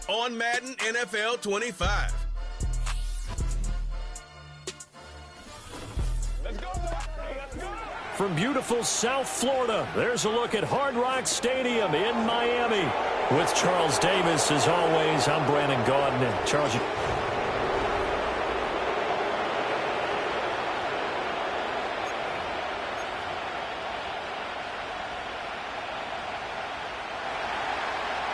on Madden NFL 25. From beautiful South Florida, there's a look at Hard Rock Stadium in Miami. With Charles Davis, as always, I'm Brandon Gaudin. Charles,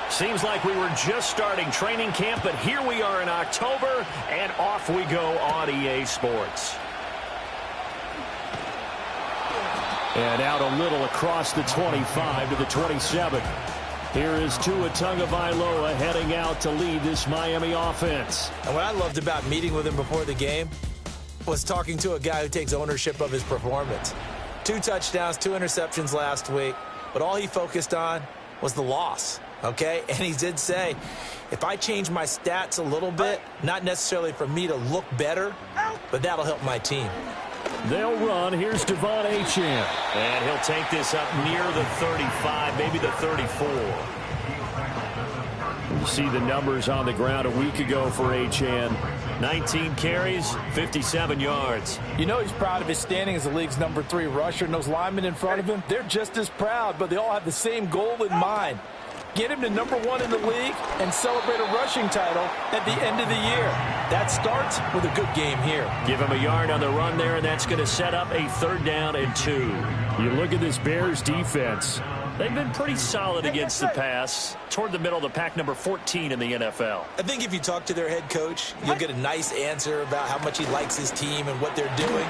seems like we were just starting training camp, but here we are in October, and off we go on EA Sports. And out a little across the 25 to the 27. Here is Tua Tagovailoa heading out to lead this Miami offense. And what I loved about meeting with him before the game was talking to a guy who takes ownership of his performance. 2 touchdowns, 2 interceptions last week, but all he focused on was the loss, okay? And he did say, if I change my stats a little bit, not necessarily for me to look better, but that'll help my team. They'll run. Here's Devon Achane. And he'll take this up near the 35, maybe the 34. You see the numbers on the ground a week ago for Achane. 19 carries, 57 yards. You know he's proud of his standing as the league's number 3 rusher, and those linemen in front of him, they're just as proud, but they all have the same goal in mind. Get him to number 1 in the league and celebrate a rushing title at the end of the year. That starts with a good game here. Give him a yard on the run there, and that's going to set up a 3rd down and 2. You look at this Bears defense. They've been pretty solid against the pass, toward the middle of the pack, number 14 in the NFL. I think if you talk to their head coach, you'll get a nice answer about how much he likes his team and what they're doing.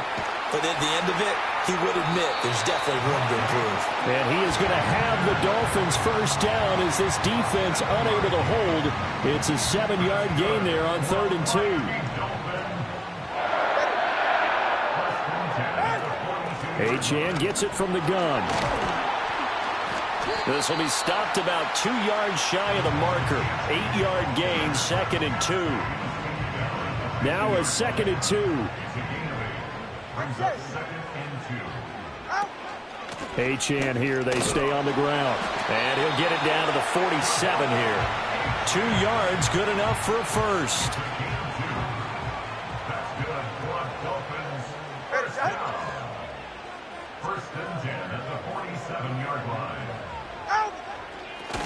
But at the end of it, he would admit there's definitely room to improve. And he is going to have the Dolphins' first down as this defense unable to hold. It's a 7-yard gain there on 3rd and 2. Achane gets it from the gun. This will be stopped about 2 yards shy of the marker. 8-yard gain, 2nd and 2. Now a 2nd and 2. Achane here, they stay on the ground. And he'll get it down to the 47 here. 2 yards, good enough for a first.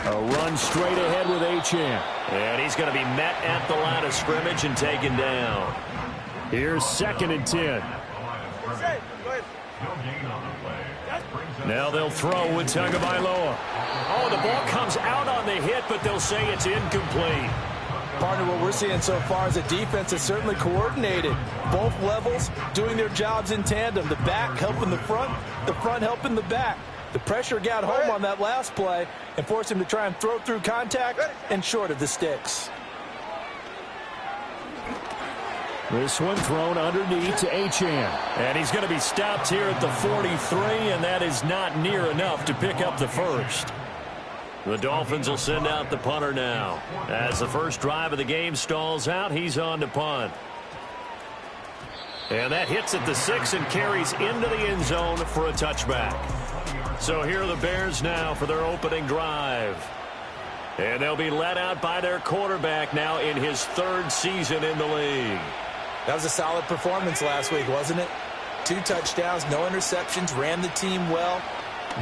A run straight ahead with Achane. And he's going to be met at the line of scrimmage and taken down. Here's 2nd and 10. Now they'll throw with Tagovailoa. Oh, the ball comes out on the hit, but they'll say it's incomplete. Partner, what we're seeing so far is a defense that's certainly coordinated. Both levels doing their jobs in tandem. The back helping the front helping the back. The pressure got home on that last play and forced him to try and throw through contact and short of the sticks. This one thrown underneath to Achane. And he's going to be stopped here at the 43, and that is not near enough to pick up the first. The Dolphins will send out the punter now. As the first drive of the game stalls out, he's on to punt. And that hits at the 6 and carries into the end zone for a touchback. So here are the Bears now for their opening drive. And they'll be led out by their quarterback now in his 3rd season in the league. That was a solid performance last week, wasn't it? 2 touchdowns, no interceptions, ran the team well,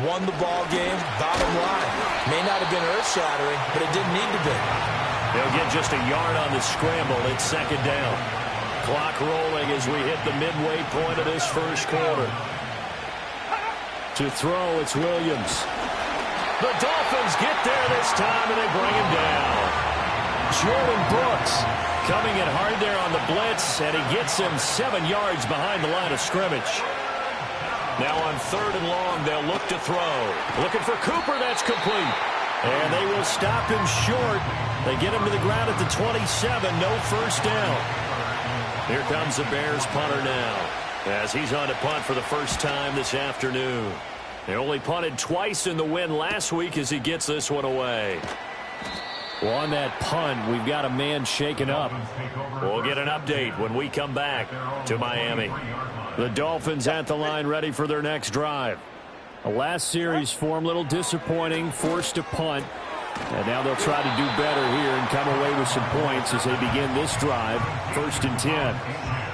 won the ball game. Bottom line, may not have been earth-shattering, but it didn't need to be. They'll get just a yard on the scramble. It's 2nd down. Clock rolling as we hit the midway point of this first quarter. To throw, it's Williams. The Dolphins get there this time, and they bring him down. Jordan Brooks coming in hard there on the blitz, and he gets him 7 yards behind the line of scrimmage. Now on 3rd and long, they'll look to throw. Looking for Cooper, that's complete. And they will stop him short. They get him to the ground at the 27, no first down. Here comes the Bears punter now, as he's on to punt for the first time this afternoon. They only punted twice in the win last week as he gets this one away. Well, on that punt, we've got a man shaken up. We'll get an update when we come back to Miami. The Dolphins at the line ready for their next drive. A last series form, a little disappointing, forced to punt. And now they'll try to do better here and come away with some points as they begin this drive. 1st and 10.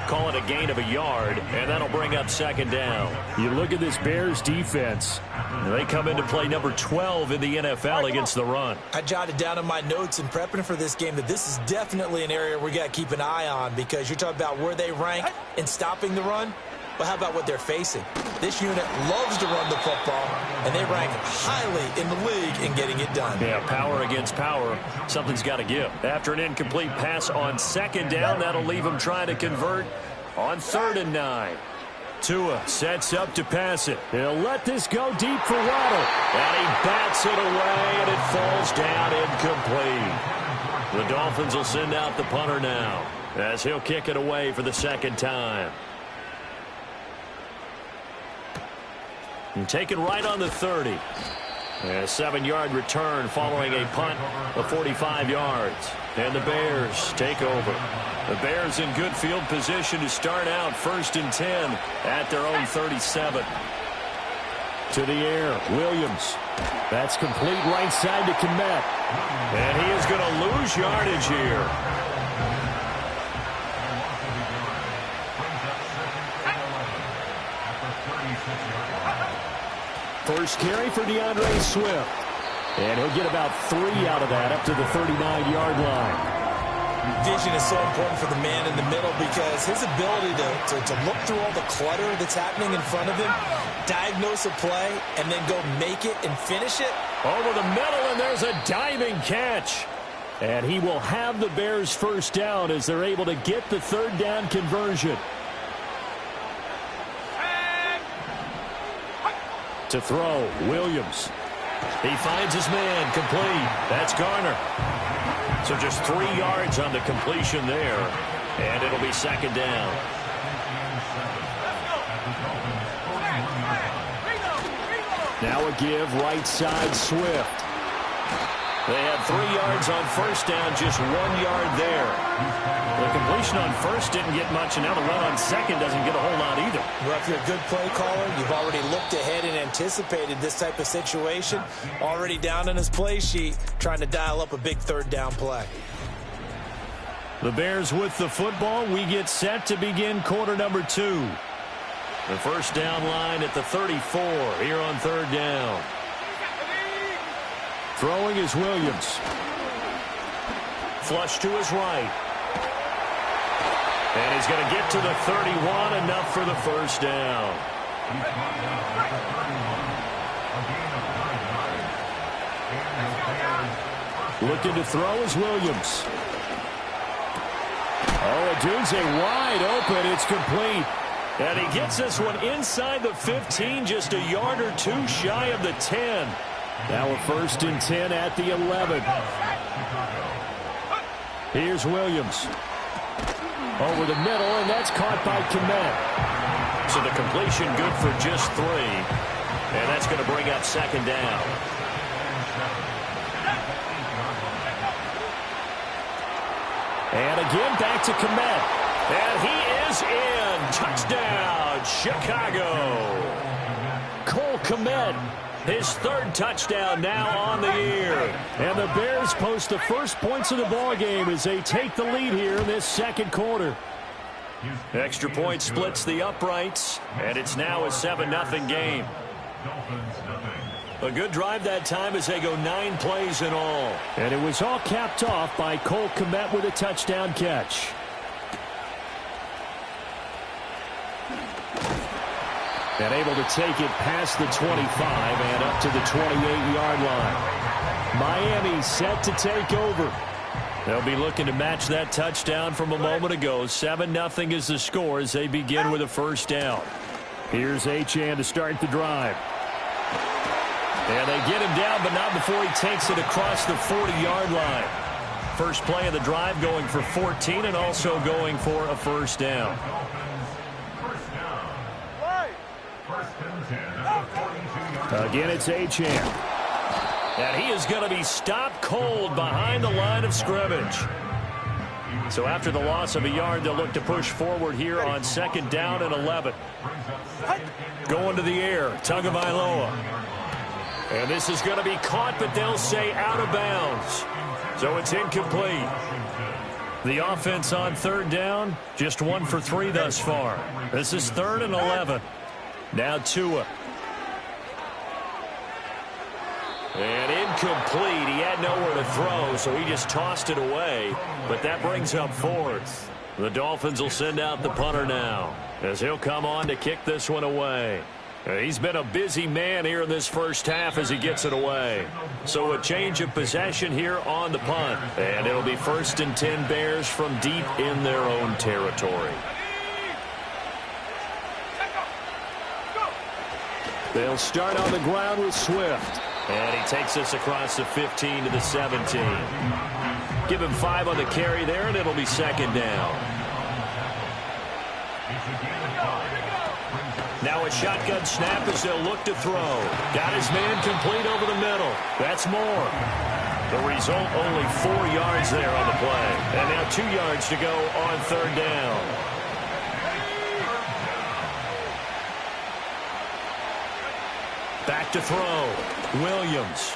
Call it a gain of a yard, and that'll bring up 2nd down. You look at this Bears defense. They come into play number 12 in the NFL against the run. I jotted down in my notes in prepping for this game that this is definitely an area we got to keep an eye on, because you're talking about where they rank in stopping the run. But how about what they're facing? This unit loves to run the football, and they rank highly in the league in getting it done. Yeah, power against power. Something's got to give. After an incomplete pass on 2nd down, that'll leave them trying to convert on 3rd and 9. Tua sets up to pass it. He'll let this go deep for Waddle. And he bats it away, and it falls down incomplete. The Dolphins will send out the punter now, as he'll kick it away for the 2nd time. And take it right on the 30. A 7-yard return following a punt of 45 yards. And the Bears take over. The Bears in good field position to start out 1st and 10 at their own 37. To the air, Williams. That's complete right side to Kmet. And he is going to lose yardage here. First carry for DeAndre Swift. And he'll get about 3 out of that up to the 39-yard line. Vision is so important for the man in the middle, because his ability to look through all the clutter that's happening in front of him, diagnose a play, and then go make it and finish it. Over the middle, and there's a diving catch. And he will have the Bears 1st down as they're able to get the 3rd down conversion. To throw, Williams. He finds his man, complete. That's Garner. So just 3 yards on the completion there, and it'll be 2nd down. Now a give, right side, Swift. They had 3 yards on 1st down, just 1 yard there. The completion on 1st didn't get much, and now the one on 2nd doesn't get a whole lot either. Well, if you're a good play caller, you've already looked ahead and anticipated this type of situation. Already down in his play sheet, trying to dial up a big 3rd down play. The Bears with the football. We get set to begin quarter number 2. The 1st down line at the 34 here on 3rd down. Throwing is Williams. Flush to his right. And he's going to get to the 31, enough for the 1st down. Looking to throw is Williams. Oh, Odunze wide open. It's complete. And he gets this one inside the 15, just a yard or 2 shy of the 10. Now a 1st and 10 at the 11. Here's Williams. Over the middle, and that's caught by Kmet. So the completion good for just 3. And that's going to bring up 2nd down. And again, back to Kmet. And he is in. Touchdown, Chicago. Cole Kmet. His 3rd touchdown now on the year. And the Bears post the first points of the ballgame as they take the lead here in this 2nd quarter. Extra point splits the uprights, and it's now a 7-0 game. A good drive that time as they go 9 plays in all. And it was all capped off by Cole Kmet with a touchdown catch. And able to take it past the 25 and up to the 28-yard line. Miami set to take over. They'll be looking to match that touchdown from a moment ago. 7-0 is the score as they begin with a 1st down. Here's Achane to start the drive. And they get him down, but not before he takes it across the 40-yard line. First play of the drive going for 14 and also going for a 1st down. Again, it's Achane. And he is going to be stopped cold behind the line of scrimmage. So after the loss of a yard, they'll look to push forward here on 2nd down and 11. Going to the air, Tagovailoa. And this is going to be caught, but they'll say out of bounds. So it's incomplete. The offense on third down, just 1 for 3 thus far. This is 3rd and 11. Now Tua. And incomplete. He had nowhere to throw, so he just tossed it away. But that brings up 4th. The Dolphins will send out the punter now, as he'll come on to kick this one away. He's been a busy man here in this first half as he gets it away. So a change of possession here on the punt. And it'll be 1st and 10 Bears from deep in their own territory. They'll start on the ground with Swift. And he takes us across the 15 to the 17. Give him 5 on the carry there, and it'll be 2nd down. Now a shotgun snap as they'll look to throw. Got his man complete over the middle. That's more. The result, only 4 yards there on the play. And now 2 yards to go on 3rd down. Back to throw. Williams.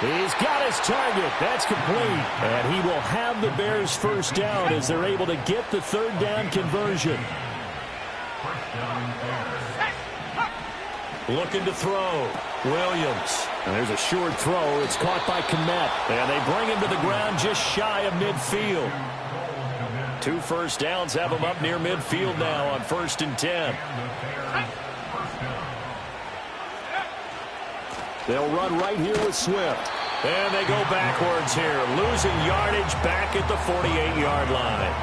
He's got his target. That's complete. And he will have the Bears 1st down as they're able to get the 3rd down conversion. Looking to throw. Williams. And there's a short throw. It's caught by Kmet. And they bring him to the ground just shy of midfield. 2 first downs have him up near midfield now on 1st and 10. They'll run right here with Swift. And they go backwards here, losing yardage back at the 48-yard line.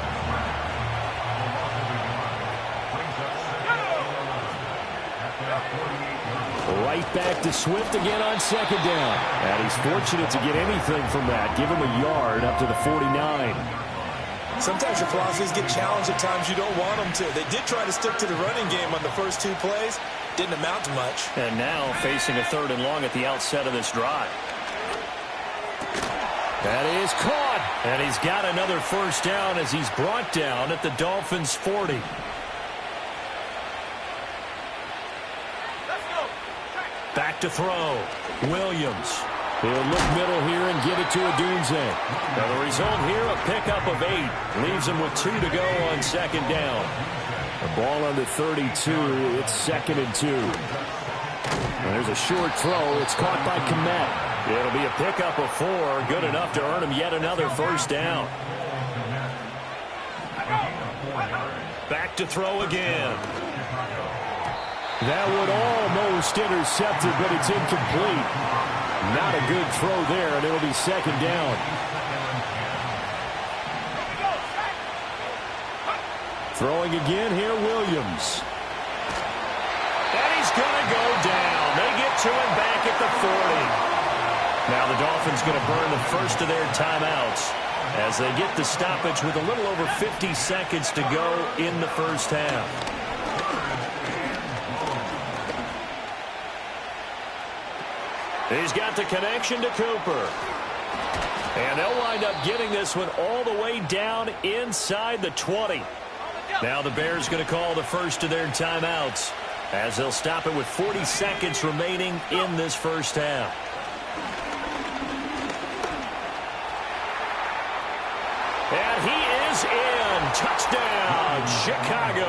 Right back to Swift again on 2nd down. And he's fortunate to get anything from that. Give him a yard up to the 49. Sometimes your philosophies get challenged at times you don't want them to. They did try to stick to the running game on the first 2 plays. Didn't amount to much. And now facing a 3rd and long at the outset of this drive. That is caught. And he's got another 1st down as he's brought down at the Dolphins' 40. Back to throw. Williams. He'll look middle here and give it to Odunze. Now the result here, a pickup of 8. Leaves him with 2 to go on 2nd down. The ball on the 32. It's 2nd and 2. And there's a short throw. It's caught by Kmet. It'll be a pickup of 4. Good enough to earn him yet another 1st down. Back to throw again. That would almost intercepted, but it's incomplete. Not a good throw there, and it'll be 2nd down. Throwing again here, Williams. And he's going to go down. They get to him back at the 40. Now the Dolphins going to burn the first of their timeouts as they get the stoppage with a little over 50 seconds to go in the first half. He's got the connection to Cooper. And they'll wind up getting this one all the way down inside the 20. Now the Bears going to call the first of their timeouts as they'll stop it with 40 seconds remaining in this first half. And he is in. Touchdown, Chicago.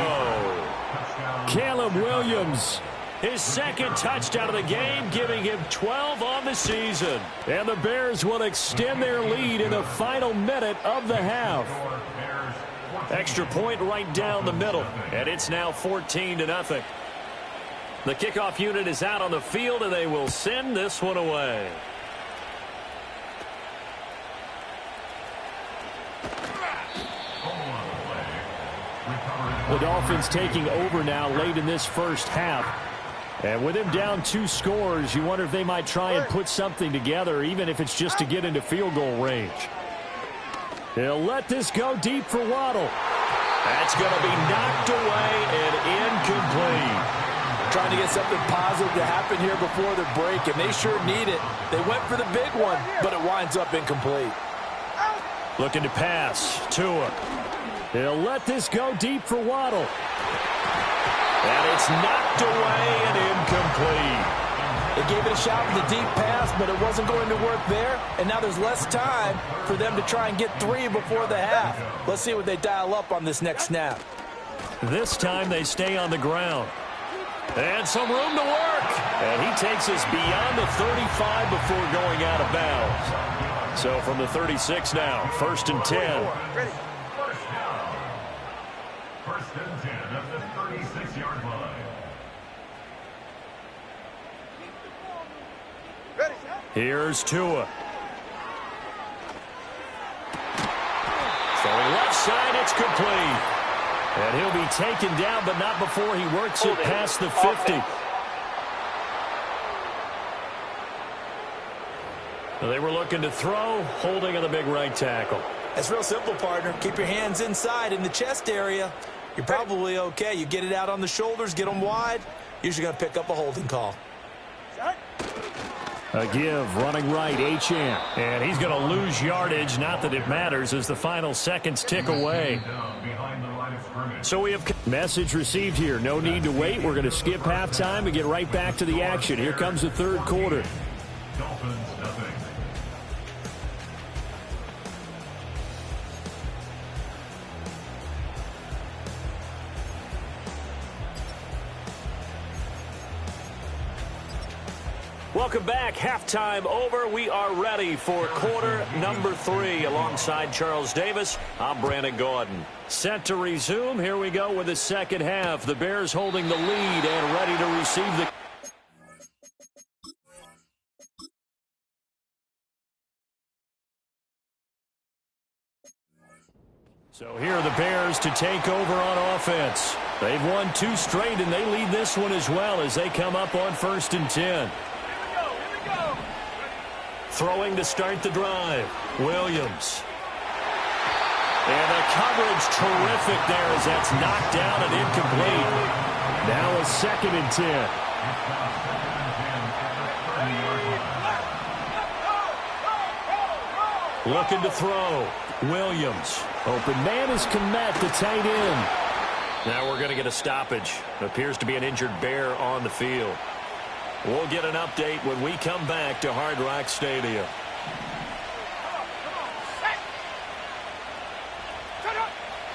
Caleb Williams. His 2nd touchdown of the game, giving him 12 on the season. And the Bears will extend their lead in the final minute of the half. Extra point right down the middle, and it's now 14-0. The kickoff unit is out on the field, and they will send this one away. The Dolphins taking over now late in this first half. And with him down 2 scores, you wonder if they might try and put something together, even if it's just to get into field goal range. He'll let this go deep for Waddle. That's going to be knocked away and incomplete. Trying to get something positive to happen here before the break, and they sure need it. They went for the big one, but it winds up incomplete. Looking to pass. Tua. He'll let this go deep for Waddle. And it's knocked away and incomplete. They gave it a shot with a deep pass, but it wasn't going to work there. And now there's less time for them to try and get 3 before the half. Let's see what they dial up on this next snap. This time they stay on the ground. And some room to work. And he takes us beyond the 35 before going out of bounds. So from the 36 now, 1st and 10. Ready. First and 10 at the 36-yard line. Ready. Here's Tua. Throwing left side, it's complete. And he'll be taken down, but not before he works it past the 50. They were looking to throw, holding on the big right tackle. It's real simple, partner. Keep your hands inside in the chest area. You're probably okay. You get it out on the shoulders, get them wide. Usually going to pick up a holding call. A give, running right, Achane. And he's going to lose yardage. Not that it matters as the final seconds tick away. So we have message received here. No need to wait. We're going to skip halftime and get right back to the action. Here comes the third quarter. Dolphins nothing. Welcome back. Halftime over. We are ready for quarter number 3. Alongside Charles Davis, I'm Brandon Gaudin. Set to resume. Here we go with the second half. The Bears holding the lead and ready to receive the... So here are the Bears to take over on offense. They've won 2 straight, and they lead this one as well as they come up on 1st and 10. Throwing to start the drive. Williams. And the coverage terrific there as that's knocked down and incomplete. Now a 2nd and 10. Looking to throw. Williams. Open man is Kmet, the tight end. Now we're going to get a stoppage. Appears to be an injured Bear on the field. We'll get an update when we come back to Hard Rock Stadium.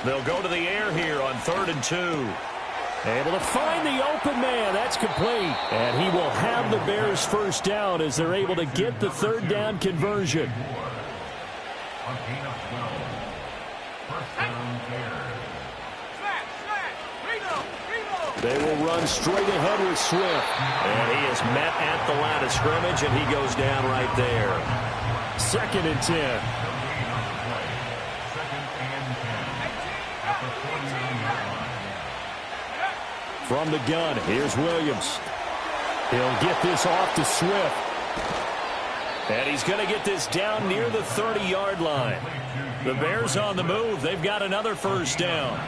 They'll go to the air here on 3rd and 2. Able to find the open man. That's complete. And he will have the Bears first down as they're able to get the 3rd down conversion. They will run straight ahead with Swift. And he is met at the line of scrimmage, and he goes down right there. 2nd and 10. From the gun, here's Williams. He'll get this off to Swift. And he's going to get this down near the 30-yard line. The Bears on the move. They've got another first down.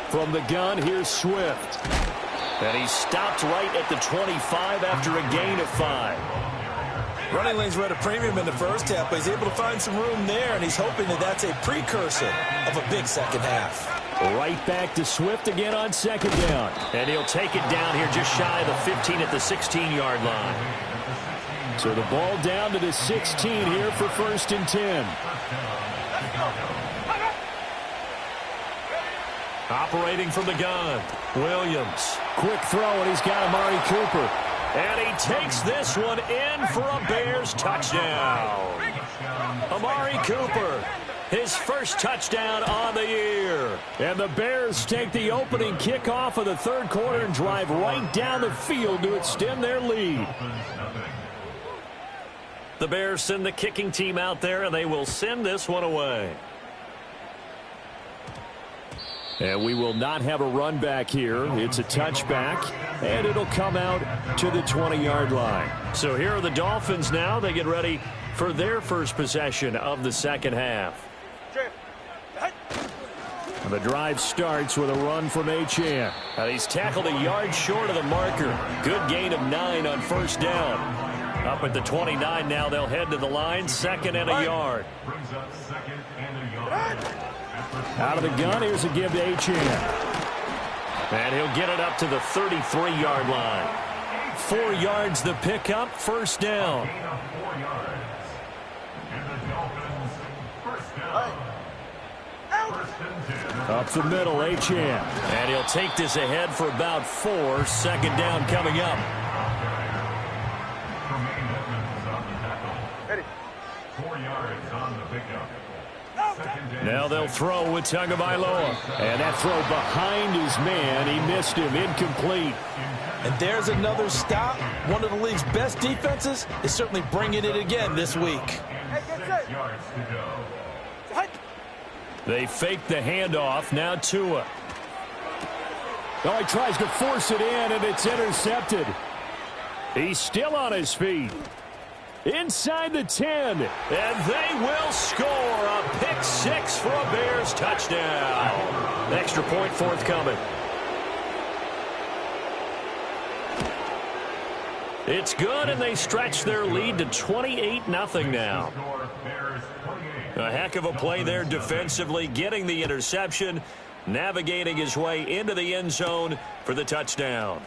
From the gun, here's Swift. And he stopped right at the 25 after a gain of 5. Running lanes were at a premium in the first half, but he's able to find some room there, and he's hoping that that's a precursor of a big second half. Right back to Swift again on 2nd down. And he'll take it down here just shy of the 15 at the 16-yard line. So the ball down to the 16 here for 1st and 10. Operating from the gun, Williams. Quick throw, and he's got Amari Cooper. And he takes this one in for a Bears touchdown. Amari Cooper, his first touchdown on the year. And the Bears take the opening kickoff of the 3rd quarter and drive right down the field to extend their lead. The Bears send the kicking team out there, and they will send this one away. And we will not have a run back here. It's a touchback, and it'll come out to the 20-yard line. So here are the Dolphins now. They get ready for their first possession of the second half. And the drive starts with a run from Achane. He's tackled a yard short of the marker. Good gain of 9 on first down. Up at the 29 now, they'll head to the line. 2nd and a yard. Brings up 2nd and a yard. Out of the gun, here's a give to Achane. And he'll get it up to the 33-yard line. 4 yards the pickup, first down. Gain of 4 yards. And the Dolphins, first down. First and 10. Up the middle, Achane. And he'll take this ahead for about 4. Second down coming up. Tremaine Edmonds on the tackle. 4 yards on the pickup. Second and Now they'll throw with Tagovailoa. And that throw behind his man. He missed him. Incomplete. And there's another stop. One of the league's best defenses is certainly bringing it again this week. 6 yards to go. They fake the handoff. Now Tua. Oh, he tries to force it in, and it's intercepted. He's still on his feet. Inside the 10. And they will score a pick 6 for a Bears touchdown. Extra point forthcoming. It's good, and they stretch their lead to 28-0 now. A heck of a play there defensively, getting the interception, navigating his way into the end zone for the touchdown.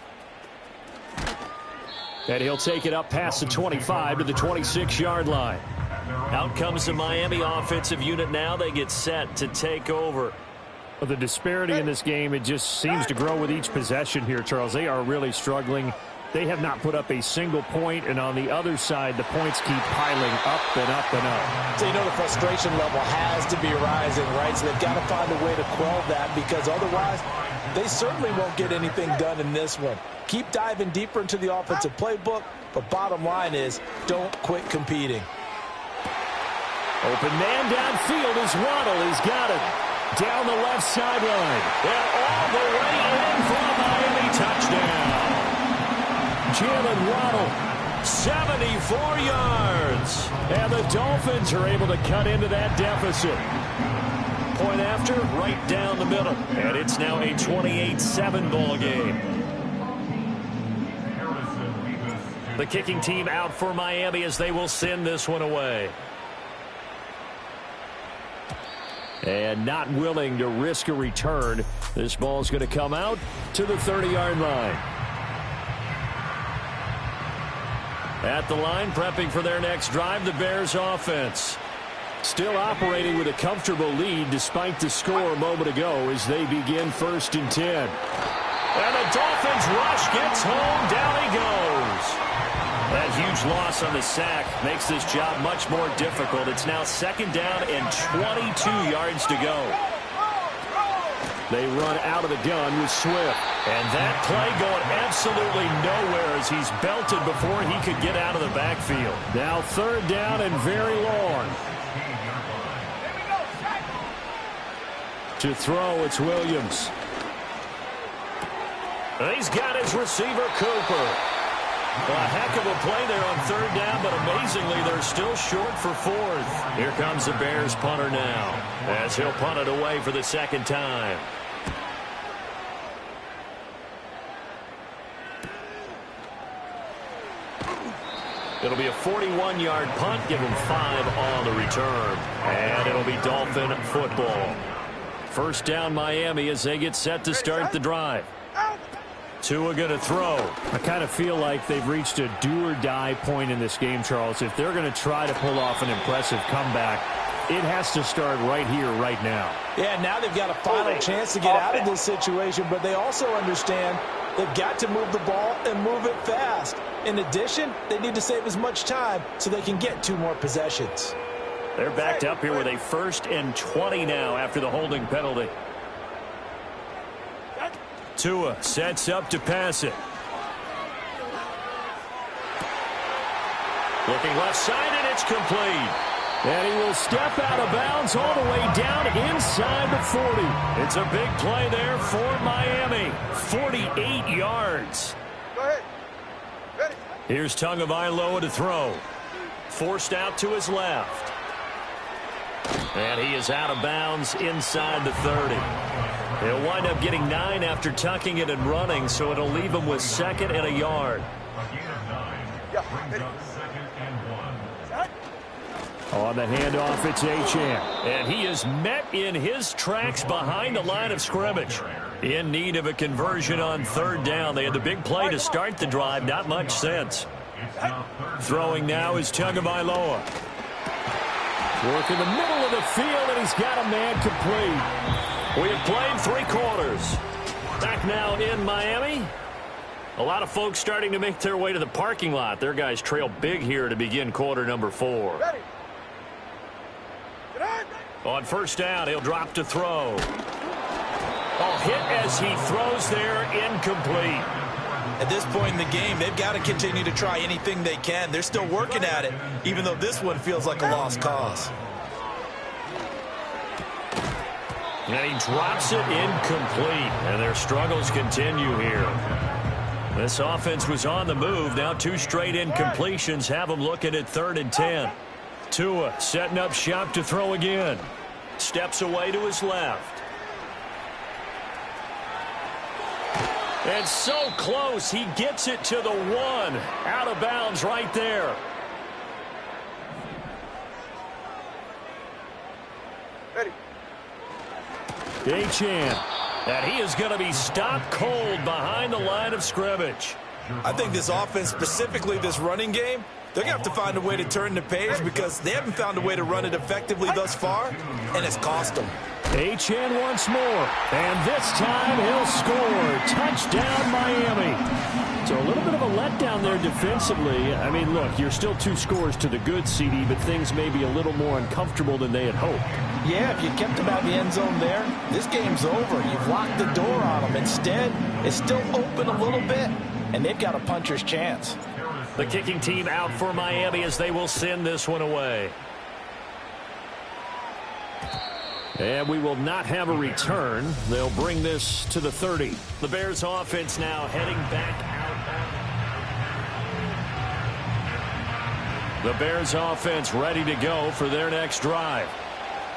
And he'll take it up past the 25 to the 26-yard line. Out comes the Miami offensive unit now. They get set to take over. Well, the disparity in this game, it just seems to grow with each possession here, Charles. They are really struggling. They have not put up a single point, and on the other side, the points keep piling up and up and up. So you know the frustration level has to be rising, right? So they've got to find a way to quell that, because otherwise they certainly won't get anything done in this one. Keep diving deeper into the offensive playbook, but bottom line is don't quit competing. Open man downfield is Waddle. He's got it. Down the left sideline. And all the way in for a Miami touchdown. Jalen Waddle, 74 yards. and the Dolphins are able to cut into that deficit. Point after, right down the middle. And it's now a 28-7 ball game. The kicking team out for Miami as they will send this one away. And not willing to risk a return, this ball's going to come out to the 30-yard line. At the line, prepping for their next drive, the Bears offense. Still operating with a comfortable lead despite the score a moment ago as they begin 1st and 10. And the Dolphins rush gets home. Down he goes. That huge loss on the sack makes this job much more difficult. It's now 2nd down and 22 yards to go. They run out of the gun with Swift. And that play going absolutely nowhere as he's belted before he could get out of the backfield. Now 3rd down and very long. To throw, it's Williams. And he's got his receiver, Cooper. Well, a heck of a play there on 3rd down, but amazingly, they're still short for 4th. Here comes the Bears punter now, as he'll punt it away for the 2nd time. It'll be a 41-yard punt, give him 5 on the return. And it'll be Dolphin football. 1st down Miami as they get set to start the drive. Tua going to throw. I kind of feel like they've reached a do-or-die point in this game, Charles. If they're going to try to pull off an impressive comeback, it has to start right here, right now. Yeah, now they've got a final chance to get out of this situation, but they also understand they've got to move the ball and move it fast. In addition, they need to save as much time so they can get 2 more possessions. They're backed up here with a 1st and 20 now after the holding penalty. Tua sets up to pass it. Looking left side, and it's complete. And he will step out of bounds all the way down inside the 40. It's a big play there for Miami. 48 yards. Go ahead. Ready. Here's Tagovailoa to throw. Forced out to his left. And he is out of bounds inside the 30. He'll wind up getting 9 after tucking it and running, so it'll leave him with 2nd and a yard. A gain of 9. Yeah, Brings ready. up 2nd and 1. On the handoff, it's Achane. And he is met in his tracks behind the line of scrimmage. In need of a conversion on third down. They had the big play to start the drive. Not much sense. Throwing now is Tagovailoa. Work in the middle of the field, and he's got a man complete. We have played 3 quarters. Back now in Miami. A lot of folks starting to make their way to the parking lot. Their guys trail big here to begin quarter number 4. On first down, he'll drop to throw. Hit as he throws there, incomplete. At this point in the game, they've got to continue to try anything they can. They're still working at it, even though this one feels like a lost cause. And he drops it incomplete, and their struggles continue here. This offense was on the move. Now 2 straight incompletions have them looking at 3rd and 10. Tua setting up shop to throw again. Steps away to his left. And so close, he gets it to the 1. Out of bounds right there. Ready. Achane. And he is going to be stopped cold behind the line of scrimmage. I think this offense, specifically this running game, they're going to have to find a way to turn the page because they haven't found a way to run it effectively thus far, and it's cost them. Achane once more, and this time he'll score. Touchdown, Miami. So a little bit of a letdown there defensively. I mean, look, you're still 2 scores to the good, CD, but things may be a little more uncomfortable than they had hoped. Yeah, if you kept them out of the end zone there, this game's over. You've locked the door on them. Instead, it's still open a little bit, and they've got a puncher's chance. The kicking team out for Miami as they will send this one away. And we will not have a return. They'll bring this to the 30. The Bears offense now heading back out. The Bears offense ready to go for their next drive.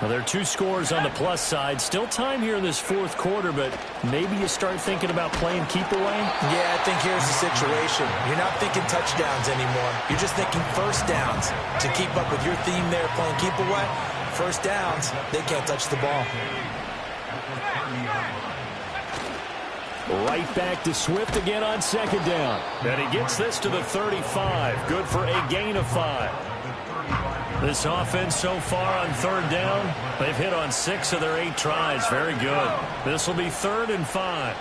Well, there are 2 scores on the plus side. Still time here in this 4th quarter, but maybe you start thinking about playing keep away? Yeah, I think here's the situation. You're not thinking touchdowns anymore. You're just thinking first downs. To keep up with your theme there, playing keep away, first downs, they can't touch the ball. Right back to Swift again on 2nd down. And he gets this to the 35. Good for a gain of 5. This offense so far on 3rd down, they've hit on 6 of their 8 tries. Very good. This will be 3rd and 5.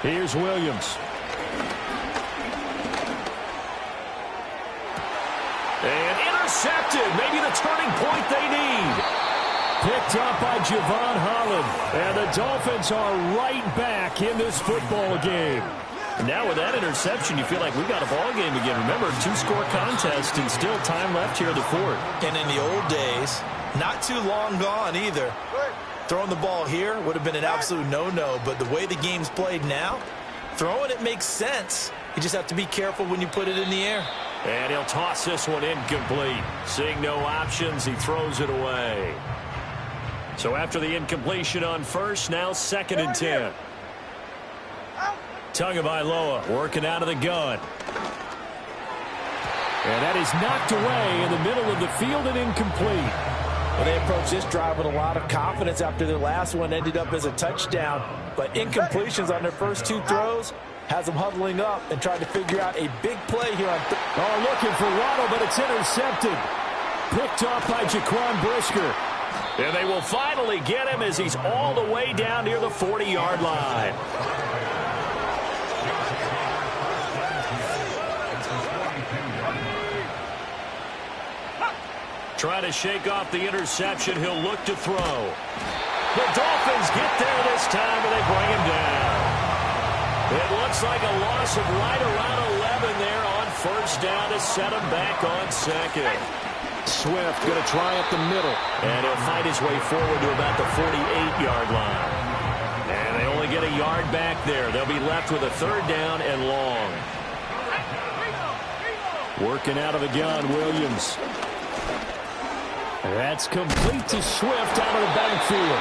Here's Williams. And intercepted. Maybe the turning point they need. Picked up by Javon Holland. And the Dolphins are right back in this football game. Now with that interception, you feel like we've got a ball game again. Remember, 2-score contest and still time left here in the 4th. And in the old days, not too long gone either. Throwing the ball here would have been an absolute no-no, but the way the game's played now, throwing it makes sense. You just have to be careful when you put it in the air. And he'll toss this one incomplete. Seeing no options, he throws it away. So after the incompletion on first, now 2nd and 10. Tagovailoa working out of the gun. And that is knocked away in the middle of the field and incomplete. Well, they approached this drive with a lot of confidence after their last one ended up as a touchdown. But incompletions on their first 2 throws has them huddling up and trying to figure out a big play here on looking for Waddle, but it's intercepted. Picked off by Jaquan Brisker. And they will finally get him as he's all the way down near the 40-yard line. Trying to shake off the interception. He'll look to throw. The Dolphins get there this time, and they bring him down. It looks like a loss of right around 11 there on first down to set him back on 2nd. Swift going to try up the middle. And he'll fight his way forward to about the 48-yard line. And they only get a yard back there. They'll be left with a 3rd down and long. Working out of the gun, Williams. That's complete to Swift out of the backfield.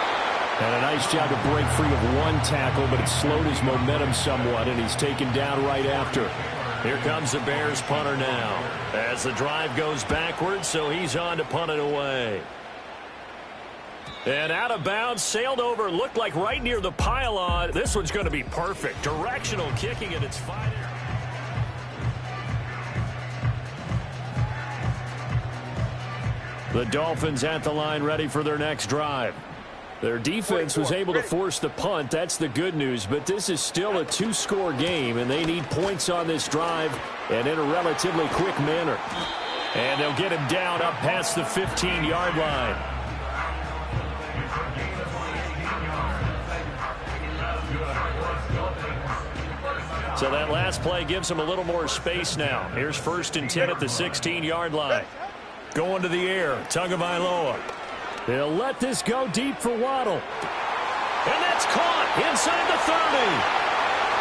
And a nice job to break free of 1 tackle, but it slowed his momentum somewhat, and he's taken down right after. Here comes the Bears punter now as the drive goes backwards, so he's on to punt it away. And out of bounds, sailed over, looked like right near the pylon. This one's going to be perfect. Directional kicking at its finest. The Dolphins at the line ready for their next drive. Their defense was able to force the punt. That's the good news. But this is still a two-score game, and they need points on this drive and in a relatively quick manner. And they'll get him down up past the 15-yard line. So that last play gives him a little more space now. Here's 1st and 10 at the 16-yard line. Going to the air, Tagovailoa. They'll let this go deep for Waddle. And that's caught inside the 30.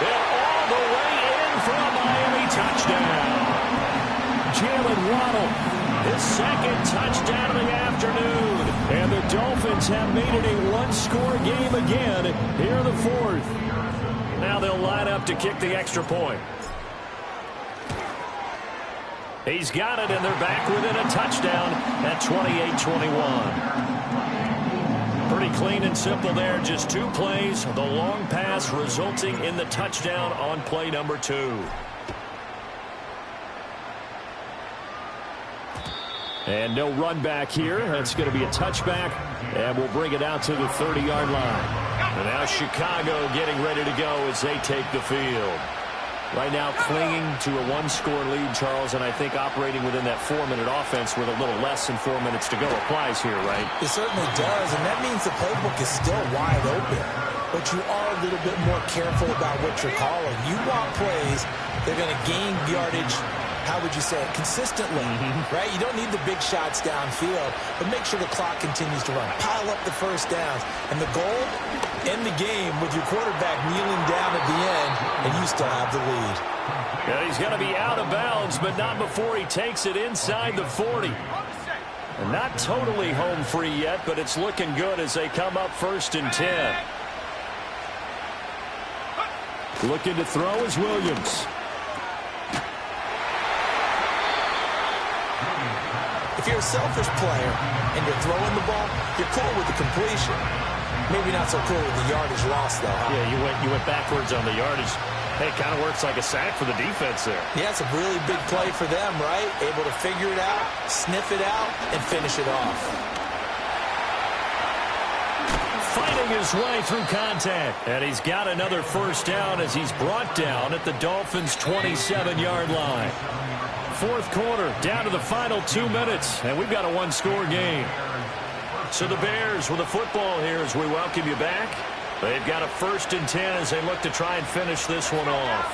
And all the way in for a Miami touchdown. Jalen Waddle, his second touchdown of the afternoon. And the Dolphins have made it a one-score game again here in the 4th. Now they'll line up to kick the extra point. He's got it, and they're back within a touchdown at 28-21. Pretty clean and simple there. Just 2 plays. The long pass resulting in the touchdown on play number 2. And no run back here. That's going to be a touchback, and we'll bring it out to the 30-yard line. And now Chicago getting ready to go as they take the field. Right now clinging to a one-score lead, Charles, and I think operating within that 4-minute offense with a little less than 4 minutes to go applies here, right? It certainly does, and that means the playbook is still wide open. But you are a little bit more careful about what you're calling. You want plays that are going to gain yardage, how would you say it, consistently, right? You don't need the big shots downfield, but make sure the clock continues to run. Pile up the first downs. And the goal, end the game with your quarterback kneeling down at the end, and you still have the lead. Yeah, he's going to be out of bounds, but not before he takes it inside the 40. And not totally home free yet, but it's looking good as they come up 1st and 10. Looking to throw is Williams. If you're a selfish player and you're throwing the ball, you're cool with the completion. Maybe not so cool with the yardage loss, though. Huh? Yeah, you went backwards on the yardage. Hey, it kind of works like a sack for the defense there. Yeah, it's a really big play for them, right? Able to figure it out, sniff it out, and finish it off. Fighting his way through contact. And he's got another 1st down as he's brought down at the Dolphins' 27-yard line. 4th quarter, down to the final 2 minutes, and we've got a one-score game. So the Bears with the football here as we welcome you back. They've got a 1st and 10 as they look to try and finish this one off.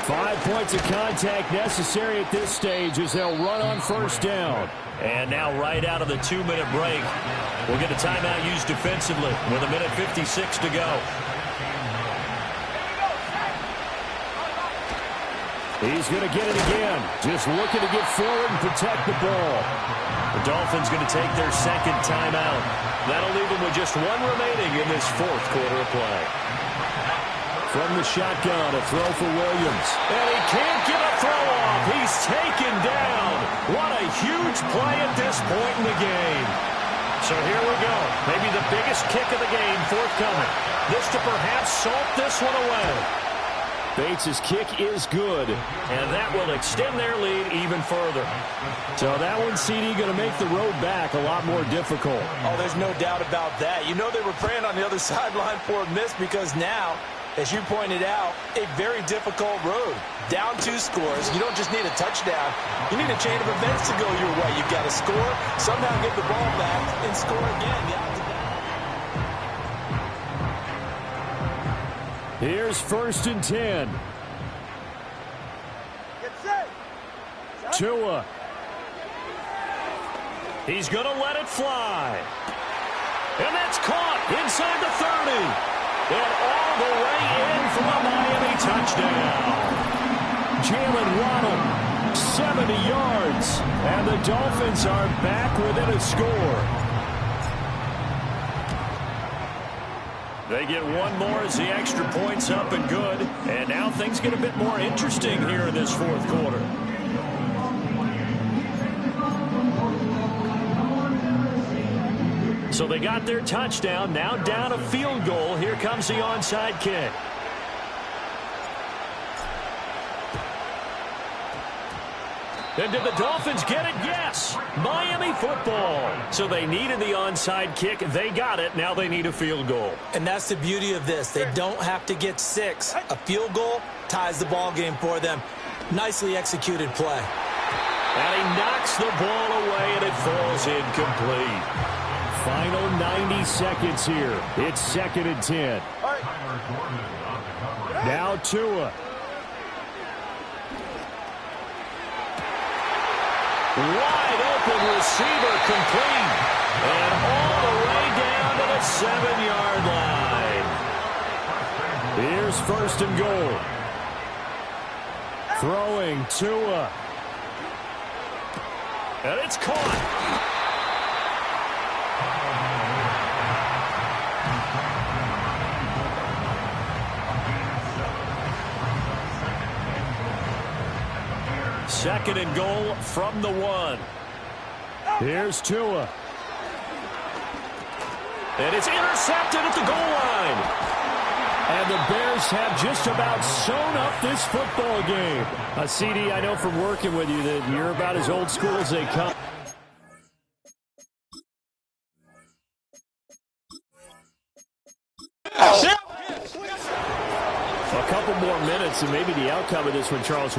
5 points of contact necessary at this stage as they'll run on 1st down. And now right out of the 2-minute break, we'll get a timeout used defensively with 1:56 to go. He's going to get it again. Just looking to get forward and protect the ball. The Dolphins going to take their 2nd timeout. That'll leave them with just 1 remaining in this 4th quarter of play. From the shotgun, a throw for Williams. And he can't get a throw off. He's taken down. What a huge play at this point in the game. So here we go. Maybe the biggest kick of the game forthcoming. This to perhaps salt this one away. Bates' kick is good, and that will extend their lead even further. So that one, CD, going to make the road back a lot more difficult. Oh, there's no doubt about that. You know they were praying on the other sideline for a miss because now, as you pointed out, a very difficult road. Down 2 scores. You don't just need a touchdown. You need a chain of events to go your way. You've got to score, somehow get the ball back, and score again. Here's 1st and 10. Tua. He's going to let it fly. And that's caught inside the 30. And all the way in for a Miami touchdown. Jalen Waddle, 70 yards. And the Dolphins are back within a score. They get one more as the extra point's up and good. And now things get a bit more interesting here in this fourth quarter. So they got their touchdown. Now down a field goal. Here comes the onside kick. And did the Dolphins get it? Yes. Miami football. So they needed the onside kick. They got it. Now they need a field goal. And that's the beauty of this. They don't have to get 6. A field goal ties the ball game for them. Nicely executed play. And he knocks the ball away, and it falls incomplete. Final 90 seconds here. It's 2nd and 10. Now Tua. Wide open receiver complete. And all the way down to the 7-yard line. Here's 1st and goal. Throwing Tua. And it's caught. Second and goal from the 1. Here's Tua. And it's intercepted at the goal line. And the Bears have just about sewn up this football game. CD, I know from working with you that you're about as old school as they come. A couple more minutes and maybe the outcome of this one, Charles.